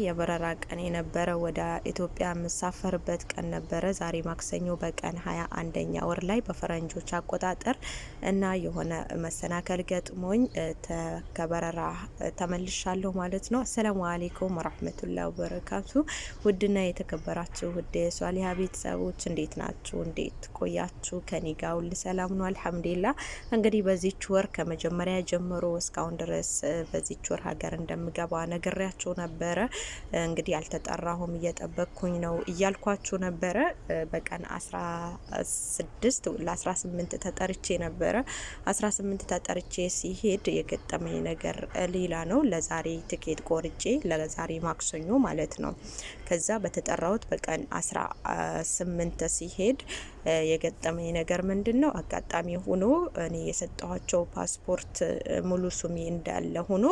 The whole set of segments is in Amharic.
የበረራ ቀን የነበረ ወደ ኢትዮጵያ የምሳፈርበት ቀን ነበረ። ዛሬ ማክሰኞ በቀን 21ኛ ወር ላይ በፈረንጆች አቆጣጠር እና የሆነ መሰናከል ገጥሞኝ ከበረራ ተመልሻለሁ ማለት ነው። አሰላሙ አለይኩም ወራህመቱላሂ ወበረካቱ። ውድና የተከበራችሁ ውድ የሷሊሃ ቤተሰቦች እንዴት ናችሁ? እንዴት ቆያችሁ? ከኔ ጋር ሁሉ ሰላም ነው አልሐምዱሊላህ። እንግዲህ በዚች ወር ከመጀመሪያ ጀምሮ እስካሁን ድረስ በዚች ወር ሀገር እንደምገባ ነግሬያችሁ ነበረ። እንግዲህ አልተጠራሁም እየጠበቅኩኝ ነው እያልኳችሁ ነበረ። በቀን 16 ለ18 ተጠርቼ ነበረ። 18 ተጠርቼ ሲሄድ የገጠመኝ ነገር ሌላ ነው። ለዛሬ ትኬት ቆርጬ ለዛሬ ማክሰኞ ማለት ነው። ከዛ በተጠራሁት በቀን 18 ሲሄድ የገጠመኝ ነገር ምንድነው? አጋጣሚ ሆኖ እኔ የሰጠኋቸው ፓስፖርት ሙሉ ሱሚ እንዳለ ሆኖ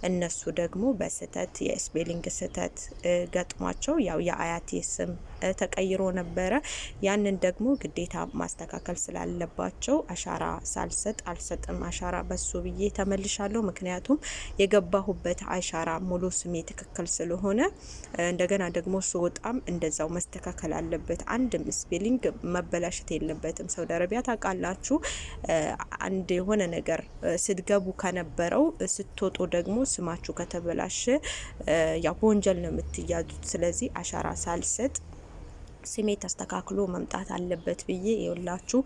እነሱ ደግሞ በስተት የስፔሊንግ ስተት ገጥሟቸው ያው የአያቴ ስም ተቀይሮ ነበረ። ያንን ደግሞ ግዴታ ማስተካከል ስላለባቸው አሻራ ሳልሰጥ አልሰጥም አሻራ በሱ ብዬ ተመልሻለሁ። ምክንያቱም የገባሁበት አሻራ ሙሉ ስሜ ትክክል ስለሆነ እንደገና ደግሞ ስወጣም እንደዛው መስተካከል አለበት። አንድም ስፔሊንግ መበላሸት የለበትም። ሳውዲ አረቢያ ታውቃላችሁ፣ አንድ የሆነ ነገር ስትገቡ ከነበረው ስትወጡ ደግሞ ስማችሁ ከተበላሸ ያው በወንጀል ነው የምትያዙት። ስለዚህ አሻራ ሳልሰጥ ስሜ ተስተካክሎ መምጣት አለበት ብዬ የውላችሁ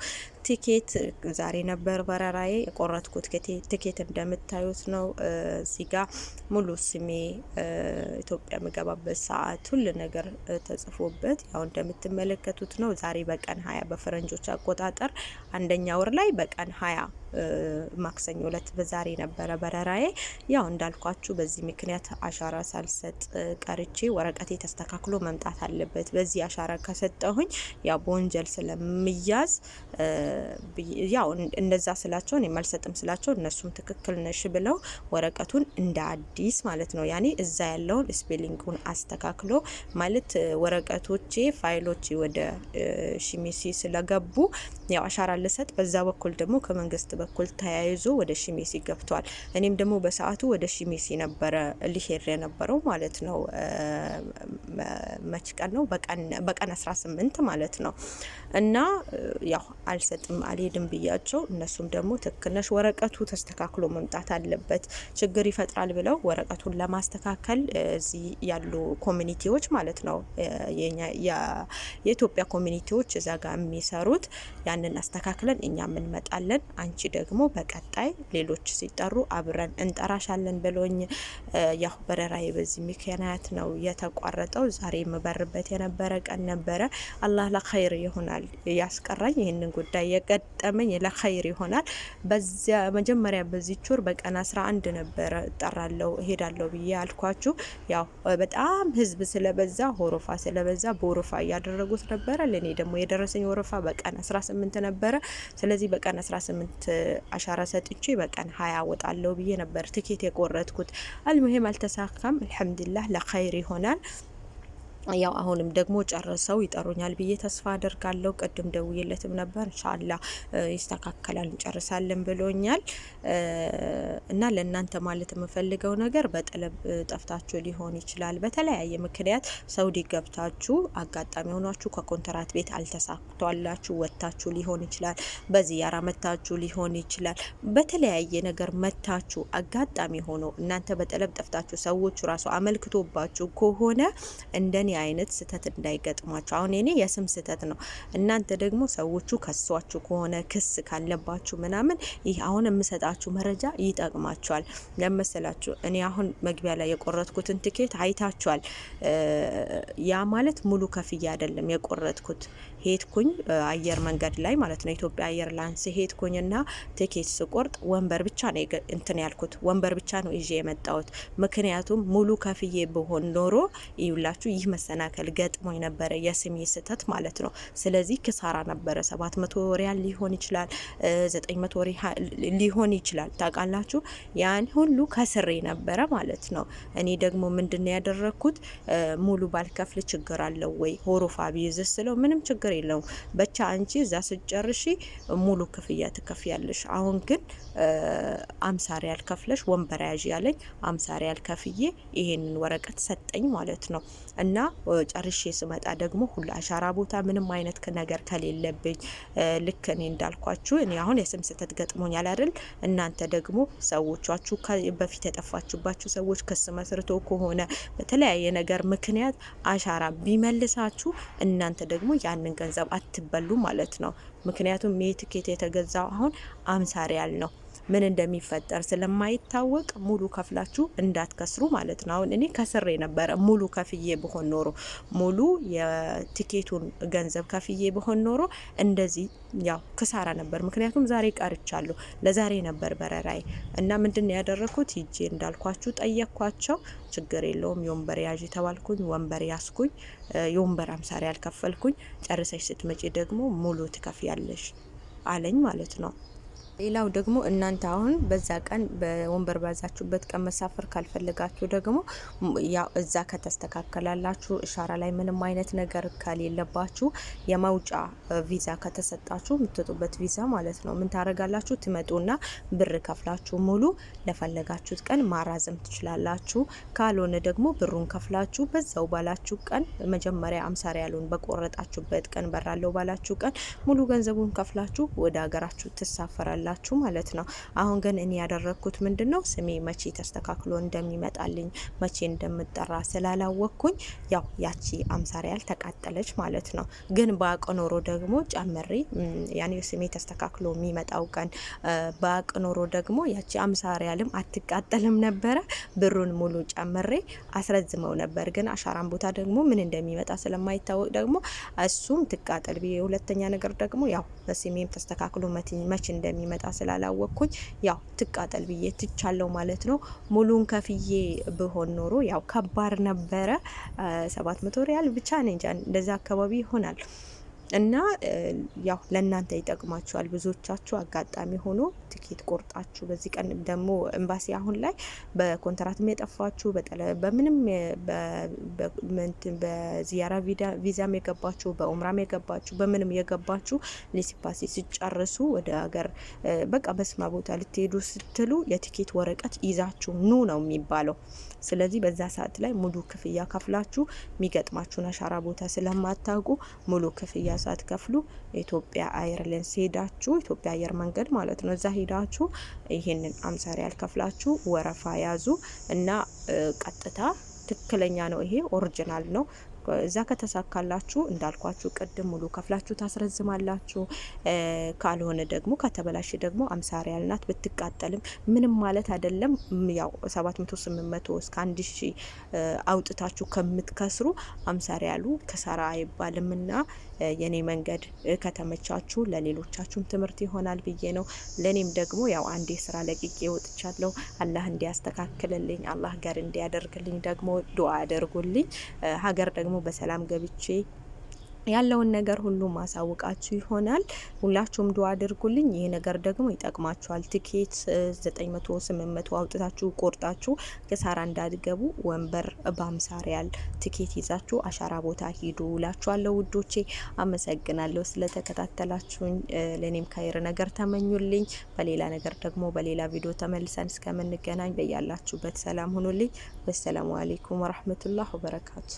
ቲኬት ዛሬ ነበር በረራዬ የቆረጥኩት ቲኬት እንደምታዩት ነው። እዚህ ጋር ሙሉ ስሜ ኢትዮጵያ የምገባበት ሰዓት ሁሉ ነገር ተጽፎበት ያው እንደምትመለከቱት ነው። ዛሬ በቀን 20 በፈረንጆች አቆጣጠር አንደኛ ወር ላይ በቀን 20 ማክሰኞ እለት በዛሬ ነበረ በረራዬ። ያው እንዳልኳችሁ በዚህ ምክንያት አሻራ ሳልሰጥ ቀርቼ ወረቀቴ ተስተካክሎ መምጣት አለበት። በዚህ አሻራ ከሰጠሁኝ ያው በወንጀል ስለምያዝ ያው እንደዛ ስላቸው እኔ አልሰጥም ስላቸው እነሱም ትክክል ነሽ ብለው ወረቀቱን እንደ አዲስ ማለት ነው ያኔ እዛ ያለውን ስፔሊንጉን አስተካክሎ ማለት ወረቀቶቼ ፋይሎቼ ወደ ሺሜሲ ስለገቡ ያው አሻራ ልሰጥ በዛ በኩል ደግሞ ከመንግስት በኩል ተያይዞ ወደ ሺሜሲ ገብቷል። እኔም ደግሞ በሰዓቱ ወደ ሺሜሲ ነበረ ሊሄድ የነበረው ማለት ነው። መች ቀን ነው? በቀን 18 ማለት ነው። እና ያው አልሰጥም አልሄድም ብያቸው እነሱም ደግሞ ትክክለሽ ወረቀቱ ተስተካክሎ መምጣት አለበት ችግር ይፈጥራል ብለው ወረቀቱን ለማስተካከል እዚህ ያሉ ኮሚኒቲዎች ማለት ነው የኢትዮጵያ ኮሚኒቲዎች እዛ ጋር የሚሰሩት ያንን አስተካክለን እኛ እንመጣለን፣ አንቺ ደግሞ በቀጣይ ሌሎች ሲጠሩ አብረን እንጠራሻለን ብሎኝ ያው በረራዬ በዚህ ምክንያት ነው የተቋረጠው። ዛሬ የምበርበት የነበረ ቀን ነበረ። አላህ ለኸይር ይሆናል ያስቀራኝ። ይህንን ጉዳይ የገጠመኝ ለኸይር ይሆናል። በዚያ መጀመሪያ በዚህ ቹር በቀን 11 ነበረ እጠራለሁ እሄዳለሁ ብዬ አልኳችሁ። ያው በጣም ህዝብ ስለበዛ ወረፋ ስለበዛ በወረፋ እያደረጉት ነበረ። ለኔ ደግሞ የደረሰኝ ወረፋ በቀን 18 ነበረ። ስለዚህ በቀን 18 አሻራ ሰጥቼ በቀን 20 ወጣለሁ ብዬ ነበር ትኬት የቆረጥኩት። አልሙሂም አልተሳካም። አልሐምዱሊላህ ለኸይር ይሆናል። ያው አሁንም ደግሞ ጨርሰው ይጠሩኛል ብዬ ተስፋ አደርጋለሁ። ቀድም ደውዬለትም ነበር ኢንሻአላህ ይስተካከላል እንጨርሳለን ብሎኛል። እና ለእናንተ ማለት የምፈልገው ነገር በጥለብ ጠፍታችሁ ሊሆን ይችላል። በተለያየ ምክንያት ሳውዲ ገብታችሁ አጋጣሚ ሆናችሁ ከኮንትራት ቤት አልተሳክቷላችሁ ወጥታችሁ ሊሆን ይችላል። በዚያራ መታችሁ ሊሆን ይችላል። በተለያየ ነገር መታችሁ አጋጣሚ ሆኖ እናንተ በጥለብ ጠፍታችሁ ሰዎቹ ራሱ አመልክቶባችሁ ከሆነ እንደኔ አይነት ስተት እንዳይገጥማችሁ። አሁን እኔ የስም ስተት ነው። እናንተ ደግሞ ሰዎቹ ከሷችሁ ከሆነ ክስ ካለባችሁ ምናምን ይህ አሁን የምሰጣችሁ መረጃ ይጠቅማችኋል። ለመሰላችሁ እኔ አሁን መግቢያ ላይ የቆረጥኩትን ትኬት አይታችኋል። ያ ማለት ሙሉ ከፍያ አይደለም የቆረጥኩት። ሄድኩኝ አየር መንገድ ላይ ማለት ነው ኢትዮጵያ አየር ላይንስ ሄድኩኝና ትኬት ስቆርጥ ወንበር ብቻ ነው እንትን ያልኩት፣ ወንበር ብቻ ነው ይዤ የመጣሁት። ምክንያቱም ሙሉ ከፍዬ በሆን ኖሮ ይውላችሁ ይህ መሰናከል ገጥሞኝ ነበረ፣ የስሜ ስህተት ማለት ነው። ስለዚህ ክሳራ ነበረ። 700 ሪያል ሊሆን ይችላል፣ 900 ሊሆን ይችላል። ታውቃላችሁ ያን ሁሉ ከስሬ ነበረ ማለት ነው። እኔ ደግሞ ምንድነው ያደረኩት ሙሉ ባልከፍል ችግር አለው ወይ ሆሮፋ ቢይዝ ስለው ምንም ችግር የለውም ብቻ አንቺ እዛ ስጨርሺ ሙሉ ክፍያ ትከፍያለሽ። አሁን ግን 50 ሪያል ከፍለሽ ወንበር ያዥ ያለኝ 50 ሪያል ከፍዬ ይሄንን ወረቀት ሰጠኝ ማለት ነው። እና ጨርሼ ስመጣ ደግሞ ሁሉ አሻራ ቦታ ምንም አይነት ነገር ከሌለብኝ ልክ እኔ እንዳልኳችሁ እኔ አሁን የስም ስህተት ገጥሞኛል አይደል? እናንተ ደግሞ ሰዎቻችሁ በፊት የጠፋችሁባችሁ ሰዎች ክስ መስርቶ ከሆነ በተለያየ ነገር ምክንያት አሻራ ቢመልሳችሁ እናንተ ደግሞ ያንን ገንዘብ አትበሉ ማለት ነው። ምክንያቱም ይህ ትኬት የተገዛው አሁን 50 ሪያል ነው። ምን እንደሚፈጠር ስለማይታወቅ ሙሉ ከፍላችሁ እንዳትከስሩ ማለት ነው። አሁን እኔ ከስሬ ነበረ። ሙሉ ከፍዬ በሆን ኖሮ ሙሉ የቲኬቱን ገንዘብ ከፍዬ በሆን ኖሮ እንደዚህ ያው ክሳራ ነበር። ምክንያቱም ዛሬ ቀርቻለሁ። ለዛሬ ነበር በረራይ እና ምንድነው ያደረኩት ሂጄ እንዳልኳችሁ ጠየቅኳቸው። ችግር የለውም የወንበር ያዥ ተባልኩኝ። ወንበር ያስኩኝ። የወንበር 50 ሪያል ከፈልኩኝ። ጨርሰሽ ስትመጪ ደግሞ ሙሉ ትከፍያለሽ አለኝ ማለት ነው። ሌላው ደግሞ እናንተ አሁን በዛ ቀን በወንበር ባዛችሁበት ቀን መሳፈር ካልፈለጋችሁ ደግሞ ያው እዛ ከተስተካከላላችሁ ኢሻራ ላይ ምንም አይነት ነገር ከሌለባችሁ የመውጫ ቪዛ ከተሰጣችሁ የምትወጡበት ቪዛ ማለት ነው ምን ታረጋላችሁ? ትመጡና ብር ከፍላችሁ ሙሉ ለፈለጋችሁት ቀን ማራዘም ትችላላችሁ። ካልሆነ ደግሞ ብሩን ከፍላችሁ በዛው ባላችሁ ቀን መጀመሪያ 50 ሪያሉን በቆረጣችሁበት ቀን በራለው ባላችሁ ቀን ሙሉ ገንዘቡን ከፍላችሁ ወደ ሀገራችሁ ትሳፈራላችሁ ማለት ነው። አሁን ግን እኔ ያደረኩት ምንድነው ስሜ መቼ ተስተካክሎ እንደሚመጣልኝ መቼ እንደምጠራ ስላላወቅኩኝ ያው ያቺ 50 ሪያል ተቃጠለች ማለት ነው። ግን ባቅ ኖሮ ደግሞ ጨምሬ ያኔ ስሜ ተስተካክሎ የሚመጣው ቀን ባቅ ኖሮ ደግሞ ያቺ 50 ሪያልም አትቃጠልም ነበረ። ብሩን ሙሉ ጨምሬ አስረዝመው ነበር። ግን አሻራን ቦታ ደግሞ ምን እንደሚመጣ ስለማይታወቅ ደግሞ እሱም ትቃጠል ብዬ ሁለተኛ ነገር ደግሞ ያው በስሜም ተስተካክሎ መቼ እንደሚመጣ ስላላወቅኩኝ ያው ትቃጠል ብዬ ትቻለው ማለት ነው። ሙሉን ከፍዬ ብሆን ኖሮ ያው ከባድ ነበረ። 700 ሪያል ብቻ ነኝ እንጃ እንደዛ አካባቢ ይሆናል። እና ያው ለእናንተ ይጠቅማችኋል። ብዙዎቻችሁ አጋጣሚ ሆኖ ትኬት ቆርጣችሁ በዚህ ቀን ደግሞ ኤምባሲ አሁን ላይ በኮንትራትም የጠፋችሁ በምንም በዚያራ ቪዛም የገባችሁ በኡምራም የገባችሁ በምንም የገባችሁ ሊሲፓሲ ሲጨርሱ ወደ ሀገር በቃ በስማ ቦታ ልትሄዱ ስትሉ የትኬት ወረቀት ይዛችሁ ኑ ነው የሚባለው። ስለዚህ በዛ ሰዓት ላይ ሙሉ ክፍያ ከፍላችሁ የሚገጥማችሁን አሻራ ቦታ ስለማታውቁ ሙሉ ክፍያ ሳትከፍሉ ኢትዮጵያ አየርላይንስ ሄዳችሁ ኢትዮጵያ አየር መንገድ ማለት ነው እዛ ሄዳችሁ ይሄንን 50 ሪያል ከፍላችሁ ወረፋ ያዙ እና ቀጥታ ትክክለኛ ነው። ይሄ ኦሪጂናል ነው። እዛ ከተሳካላችሁ እንዳልኳችሁ ቅድም ሙሉ ከፍላችሁ ታስረዝማላችሁ። ካልሆነ ደግሞ ከተበላሽ ደግሞ 50 ሪያል ናት። ብትቃጠልም ምንም ማለት አይደለም። ያው 700 800 እስከ 1000 አውጥታችሁ ከምትከስሩ 50 ሪያሉ ከሰራ አይባልምና የኔ መንገድ ከተመቻችሁ ለሌሎቻችሁም ትምህርት ይሆናል ብዬ ነው። ለኔም ደግሞ ያው አንዴ ስራ ለቅቄ ወጥቻለሁ። አላህ እንዲያስተካክልልኝ አላህ ጋር እንዲያደርግልኝ ደግሞ ዱአ አድርጉልኝ። ሀገር ደግሞ በሰላም ገብቼ ያለውን ነገር ሁሉ ማሳወቃችሁ ይሆናል። ሁላችሁም ዱአ አድርጉልኝ። ይሄ ነገር ደግሞ ይጠቅማችኋል። ቲኬት 900 800 አውጥታችሁ ቆርጣችሁ ከሳራ እንዳትገቡ ወንበር በ50 ሪያል ቲኬት ይዛችሁ አሻራ ቦታ ሂዱ እላችኋለሁ ውዶቼ። አመሰግናለሁ ስለተከታተላችሁኝ። ለኔም ካይር ነገር ተመኙልኝ። በሌላ ነገር ደግሞ በሌላ ቪዲዮ ተመልሰን እስከምንገናኝ በያላችሁበት ሰላም ሁኑልኝ። ወሰላሙ አለይኩም ወራህመቱላሂ ወበረካቱ።